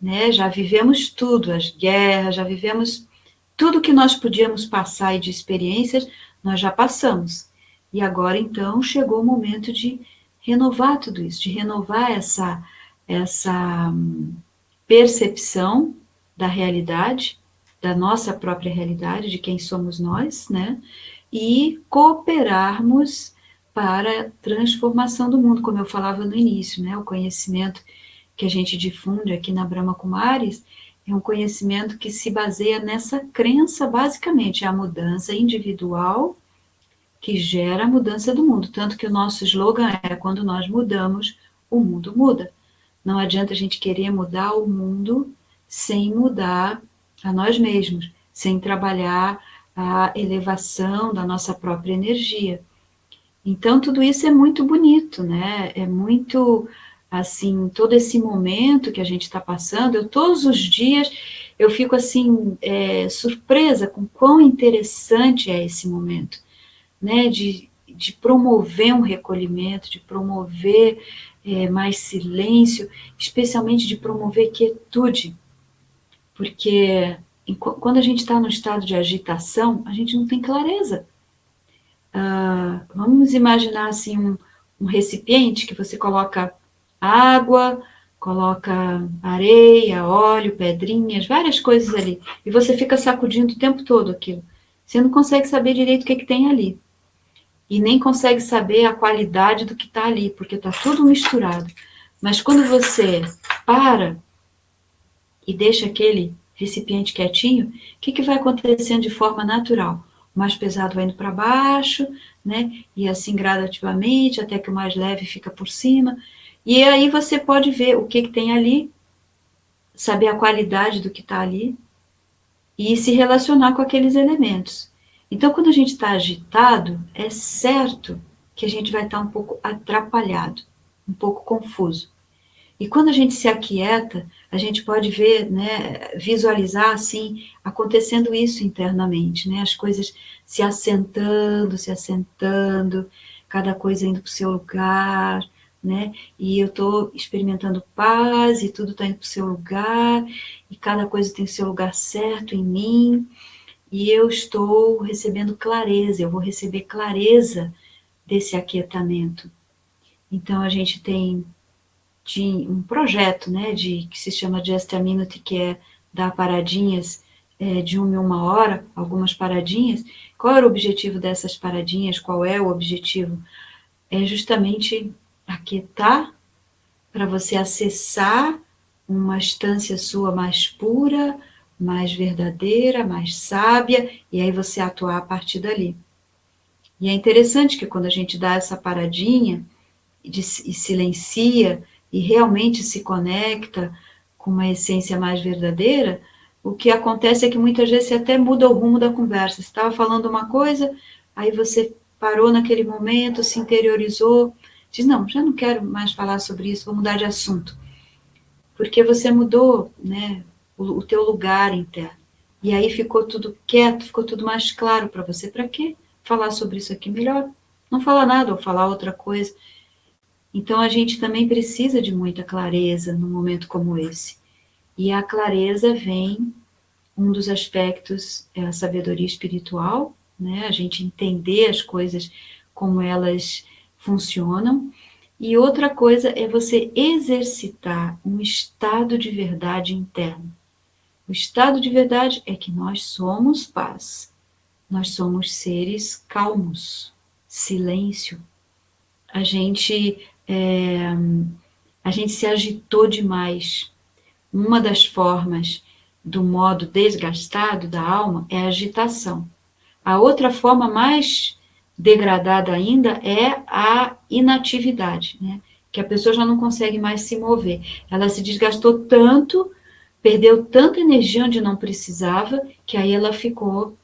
né? Já vivemos tudo, as guerras, já vivemos tudo que nós podíamos passar e de experiências, nós já passamos. E agora, então, chegou o momento de renovar tudo isso, de renovar essa percepção da realidade, da nossa própria realidade, de quem somos nós, né? E cooperarmos para a transformação do mundo, como eu falava no início, né? O conhecimento que a gente difunde aqui na Brahma Kumaris é um conhecimento que se baseia nessa crença, basicamente, é a mudança individual que gera a mudança do mundo. Tanto que o nosso slogan é: quando nós mudamos, o mundo muda. Não adianta a gente querer mudar o mundo sem mudar a nós mesmos, sem trabalhar a elevação da nossa própria energia. Então, tudo isso é muito bonito, né? É muito, assim, todo esse momento que a gente está passando, todos os dias, eu fico, assim, surpresa com quão interessante é esse momento, né? De promover um recolhimento, de promover mais silêncio, especialmente de promover quietude, porque quando a gente está no estado de agitação, a gente não tem clareza. Vamos imaginar assim um recipiente que você coloca água, coloca areia, óleo, pedrinhas, várias coisas ali, e você fica sacudindo o tempo todo aquilo. Você não consegue saber direito o que tem ali, e nem consegue saber a qualidade do que está ali, porque está tudo misturado. Mas quando você para e deixa aquele recipiente quietinho, o que vai acontecendo de forma natural? O mais pesado vai indo para baixo, né? E assim gradativamente, até que o mais leve fica por cima. E aí você pode ver o que tem ali, saber a qualidade do que está ali e se relacionar com aqueles elementos. Então, quando a gente está agitado, é certo que a gente vai estar um pouco atrapalhado, um pouco confuso. E quando a gente se aquieta, a gente pode ver, né, visualizar assim, acontecendo isso internamente, né, as coisas se assentando, cada coisa indo para o seu lugar, né, e eu estou experimentando paz e tudo está indo para o seu lugar, e cada coisa tem o seu lugar certo em mim, e eu estou recebendo clareza, eu vou receber clareza desse aquietamento. Então a gente tem de um projeto, né, que se chama Just a Minute, que é dar paradinhas de 1 hora, algumas paradinhas. Qual era o objetivo dessas paradinhas? Qual é o objetivo? É justamente aquietar para você acessar uma estância sua mais pura, mais verdadeira, mais sábia, e aí você atuar a partir dali. E é interessante que quando a gente dá essa paradinha e silencia, e realmente se conecta com uma essência mais verdadeira, o que acontece é que muitas vezes você até muda o rumo da conversa. Você estava falando uma coisa, aí você parou naquele momento, se interiorizou, diz, não, já não quero mais falar sobre isso, vou mudar de assunto. Porque você mudou, né, o teu lugar interno. E aí ficou tudo quieto, ficou tudo mais claro para você. Para quê falar sobre isso aqui? Melhor não falar nada ou falar outra coisa. Então, a gente também precisa de muita clareza num momento como esse. E a clareza vem, um dos aspectos é a sabedoria espiritual, né? A gente entender as coisas como elas funcionam. E outra coisa é você exercitar um estado de verdade interno. O estado de verdade é que nós somos paz. Nós somos seres calmos, silêncio. A gente se agitou demais. Uma das formas do modo desgastado da alma é a agitação. A outra forma mais degradada ainda é a inatividade, né? Que a pessoa já não consegue mais se mover. Ela se desgastou tanto perdeu tanta energia onde não precisava, que aí ela ficou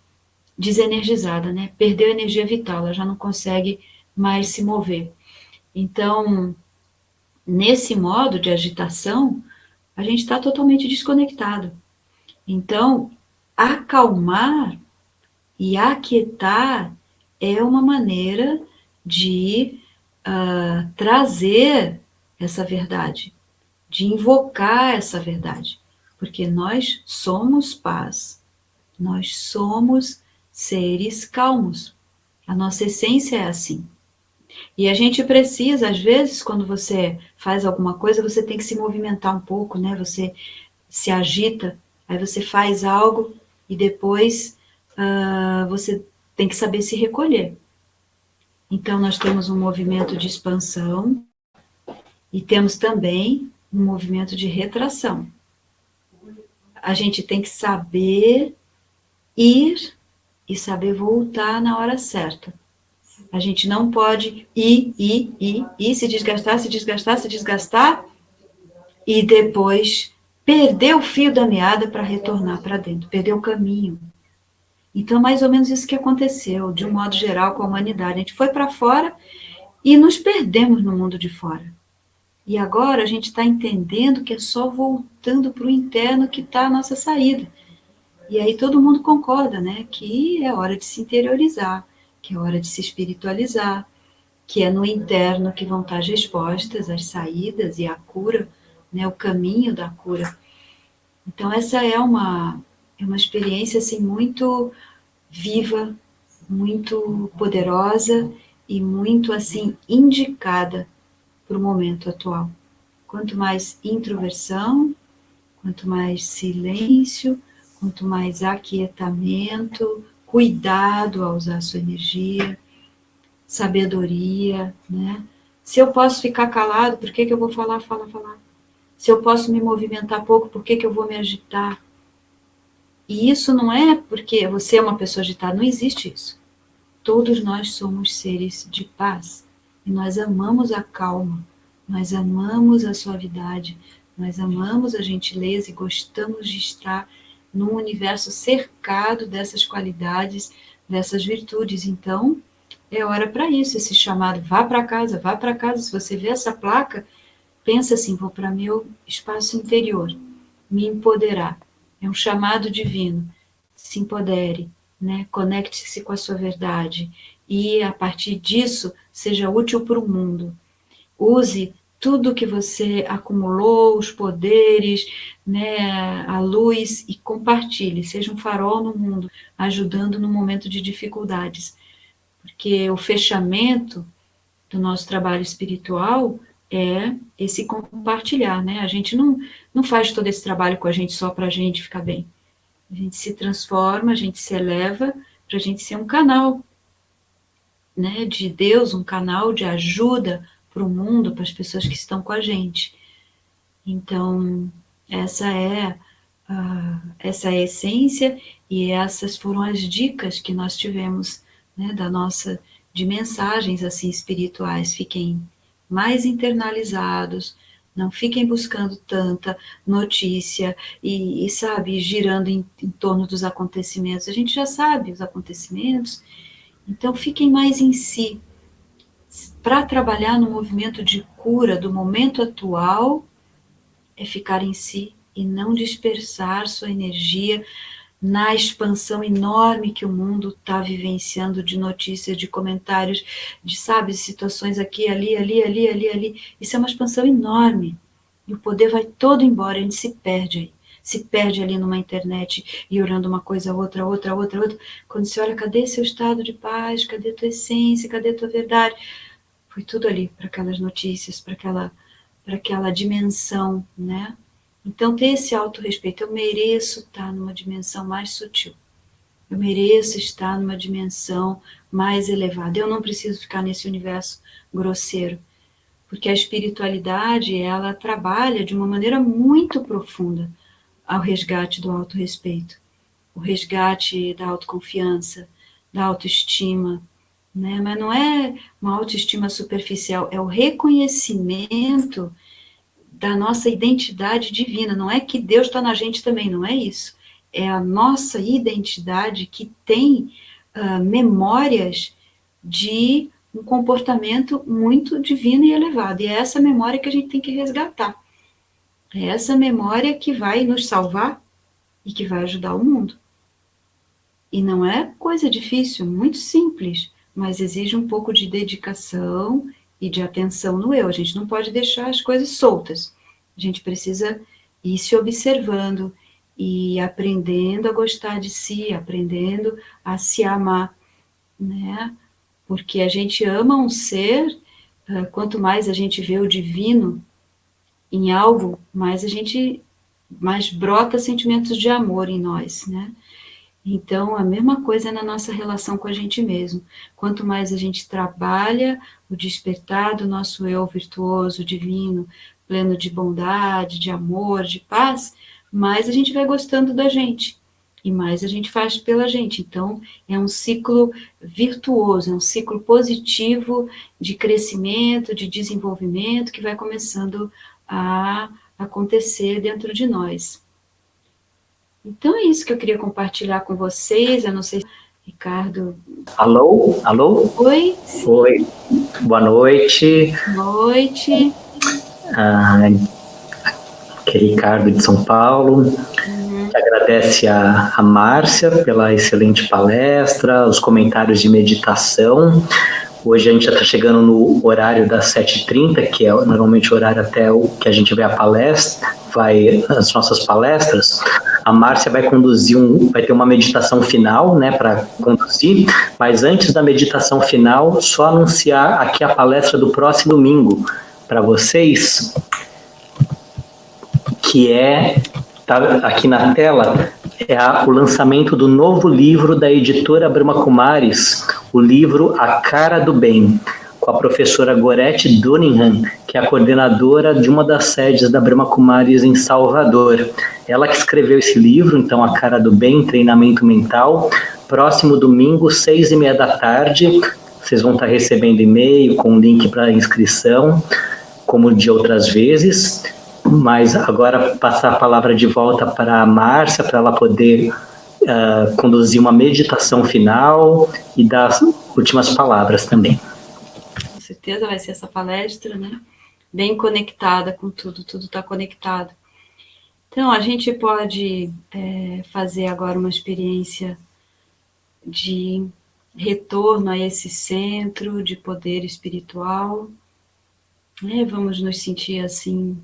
desenergizada, né? Perdeu energia vital, ela já não consegue mais se mover. Então, nesse modo de agitação, a gente está totalmente desconectado. Então, acalmar e aquietar é uma maneira de trazer essa verdade, de invocar essa verdade, porque nós somos paz, nós somos seres calmos, a nossa essência é assim. E a gente precisa, às vezes, quando você faz alguma coisa, você tem que se movimentar um pouco, né? Você se agita, aí você faz algo e depois você tem que saber se recolher. Então, nós temos um movimento de expansão e temos também um movimento de retração. A gente tem que saber ir e saber voltar na hora certa. A gente não pode ir, se desgastar, se desgastar, se desgastar, e depois perder o fio da meada para retornar para dentro, perder o caminho. Então, mais ou menos isso que aconteceu, de um modo geral, com a humanidade. A gente foi para fora e nos perdemos no mundo de fora. E agora a gente está entendendo que é só voltando para o interno que está a nossa saída. E aí todo mundo concorda, né, que é hora de se interiorizar, que é hora de se espiritualizar, que é no interno que vão estar as respostas, as saídas e a cura, né, o caminho da cura. Então essa é uma experiência assim muito viva, muito poderosa e muito assim indicada para o momento atual. Quanto mais introversão, quanto mais silêncio, quanto mais aquietamento, cuidado ao usar a sua energia, sabedoria, né? Se eu posso ficar calado, por que eu vou falar? Se eu posso me movimentar pouco, por que eu vou me agitar? E isso não é porque você é uma pessoa agitada, não existe isso. Todos nós somos seres de paz e nós amamos a calma, nós amamos a suavidade, nós amamos a gentileza e gostamos de estar num universo cercado dessas qualidades, dessas virtudes. Então, é hora para isso, esse chamado, vá para casa, vá para casa. Se você vê essa placa, pensa assim, vou para meu espaço interior, me empoderar. É um chamado divino. Se empodere, né? Conecte-se com a sua verdade e, a partir disso, seja útil para o mundo. Use tudo que você acumulou, os poderes, né, a luz, e compartilhe. Seja um farol no mundo, ajudando no momento de dificuldades. Porque o fechamento do nosso trabalho espiritual é esse compartilhar, né? A gente não faz todo esse trabalho com a gente só para a gente ficar bem. A gente se transforma, a gente se eleva para a gente ser um canal, né, de Deus, um canal de ajuda para o mundo, para as pessoas que estão com a gente. Então, essa é a essência e essas foram as dicas que nós tivemos, né, de mensagens assim espirituais. Fiquem mais internalizados, não fiquem buscando tanta notícia sabe, girando em torno dos acontecimentos. A gente já sabe os acontecimentos, então fiquem mais em si, para trabalhar no movimento de cura do momento atual, é ficar em si e não dispersar sua energia na expansão enorme que o mundo está vivenciando de notícias, de comentários, de, sabe, situações aqui, ali. Isso é uma expansão enorme. E o poder vai todo embora, a gente se perde aí. Se perde ali numa internet e orando uma coisa, outra. Quando você olha, cadê seu estado de paz? Cadê tua essência? Cadê tua verdade? Foi tudo ali para aquelas notícias, para aquela dimensão, né? Então, ter esse autorrespeito. Eu mereço estar numa dimensão mais sutil. Eu mereço estar numa dimensão mais elevada. Eu não preciso ficar nesse universo grosseiro. Porque a espiritualidade, ela trabalha de uma maneira muito profunda ao resgate do autorrespeito, o resgate da autoconfiança, da autoestima, né? Mas não é uma autoestima superficial, é o reconhecimento da nossa identidade divina. Não é que Deus está na gente também, não é isso. É a nossa identidade que tem memórias de um comportamento muito divino e elevado. E é essa memória que a gente tem que resgatar. É essa memória que vai nos salvar e que vai ajudar o mundo. E não é coisa difícil, muito simples, mas exige um pouco de dedicação e de atenção no eu. A gente não pode deixar as coisas soltas. A gente precisa ir se observando e aprendendo a gostar de si, aprendendo a se amar, né? Porque a gente ama um ser, quanto mais a gente vê o divino em algo, mais brota sentimentos de amor em nós, né? Então, a mesma coisa é na nossa relação com a gente mesmo. Quanto mais a gente trabalha o despertar do nosso eu virtuoso, divino, pleno de bondade, de amor, de paz, mais a gente vai gostando da gente. E mais a gente faz pela gente. Então, é um ciclo virtuoso, é um ciclo positivo de crescimento, de desenvolvimento, que vai começando a acontecer dentro de nós. Então é isso que eu queria compartilhar com vocês. Eu não sei se Ricardo. Alô? Alô? Oi? Oi. Boa noite. Boa noite. Aqui é Ricardo de São Paulo. Que agradece a Márcia pela excelente palestra, os comentários de meditação. Hoje a gente já está chegando no horário das 7h30, que é normalmente o horário até o que a gente vê a palestra, as nossas palestras. A Márcia vai vai ter uma meditação final, né, para conduzir, mas antes da meditação final, só anunciar aqui a palestra do próximo domingo para vocês, que tá aqui na tela, o lançamento do novo livro da editora Brahma Kumaris, o livro A Cara do Bem, com a professora Gorete Dunningham, que é a coordenadora de uma das sedes da Brahma Kumaris em Salvador. Ela que escreveu esse livro, então, A Cara do Bem, Treinamento Mental, próximo domingo, 6h30 da tarde. Vocês vão estar recebendo e-mail com link para inscrição, como de outras vezes. Mas agora passar a palavra de volta para a Márcia, para ela poder conduzir uma meditação final e dar as últimas palavras também. Com certeza vai ser essa palestra, né? Bem conectada com tudo está conectado. Então, a gente pode fazer agora uma experiência de retorno a esse centro de poder espiritual. Né? Vamos nos sentir assim,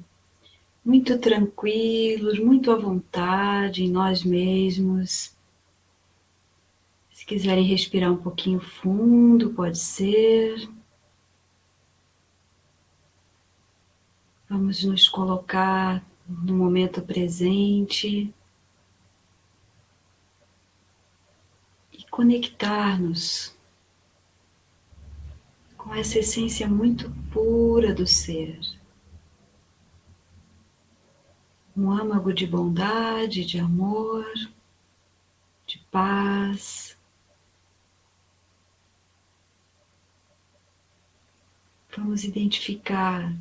muito tranquilos, muito à vontade em nós mesmos. Se quiserem respirar um pouquinho fundo, pode ser. Vamos nos colocar no momento presente e conectar-nos com essa essência muito pura do ser. Um âmago de bondade, de amor, de paz. Vamos identificar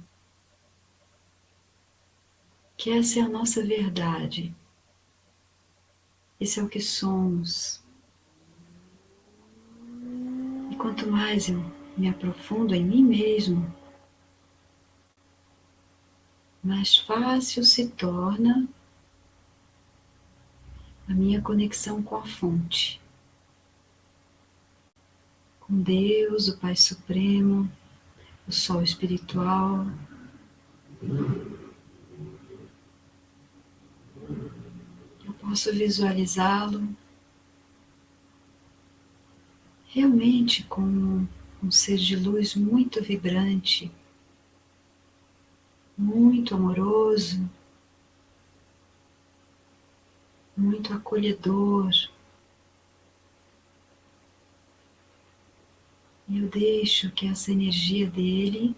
que essa é a nossa verdade. Esse é o que somos. E quanto mais eu me aprofundo em mim mesmo, mais fácil se torna a minha conexão com a fonte, com Deus, o Pai Supremo, o Sol espiritual. Eu posso visualizá-lo realmente como um ser de luz muito vibrante, muito amoroso, muito acolhedor. E eu deixo que essa energia dele,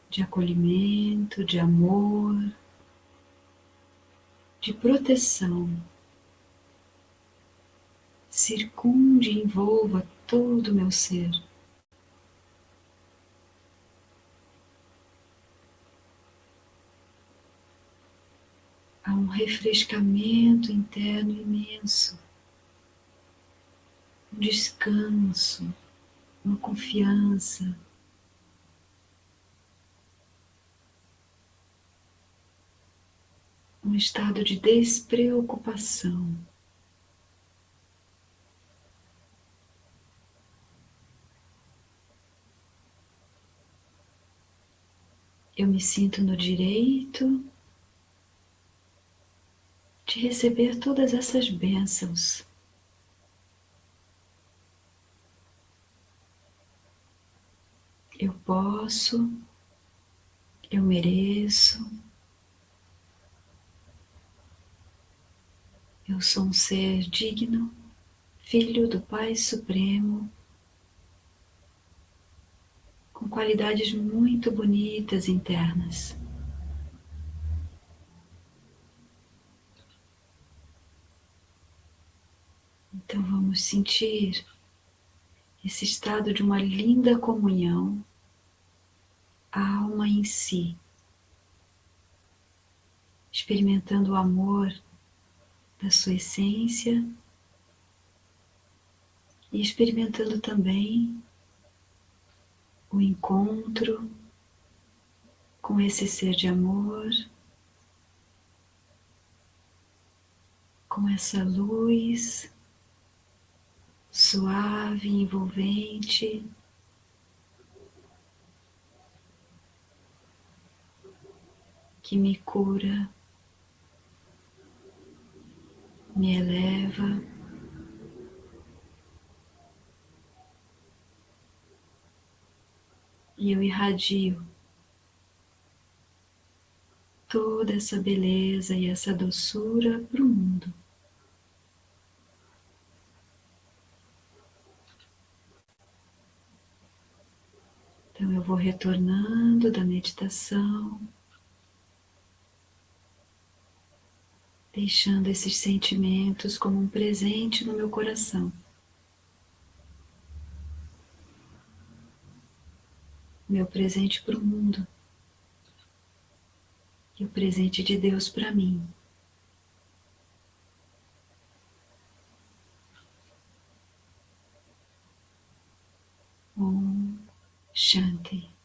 de acolhimento, de amor, de proteção, circunde e envolva todo o meu ser. um refrescamento interno imenso, um descanso, uma confiança. Um estado de despreocupação. Eu me sinto no direito de receber todas essas bênçãos. Eu posso, eu mereço, eu sou um ser digno, filho do Pai Supremo, com qualidades muito bonitas internas. Então vamos sentir esse estado de uma linda comunhão, a alma em si, experimentando o amor da sua essência e experimentando também o encontro com esse ser de amor, com essa luz suave, envolvente, que me cura, me eleva. E eu irradio toda essa beleza e essa doçura para o mundo. Então eu vou retornando da meditação, deixando esses sentimentos como um presente no meu coração. Meu presente para o mundo e o presente de Deus para mim. Om Shanti.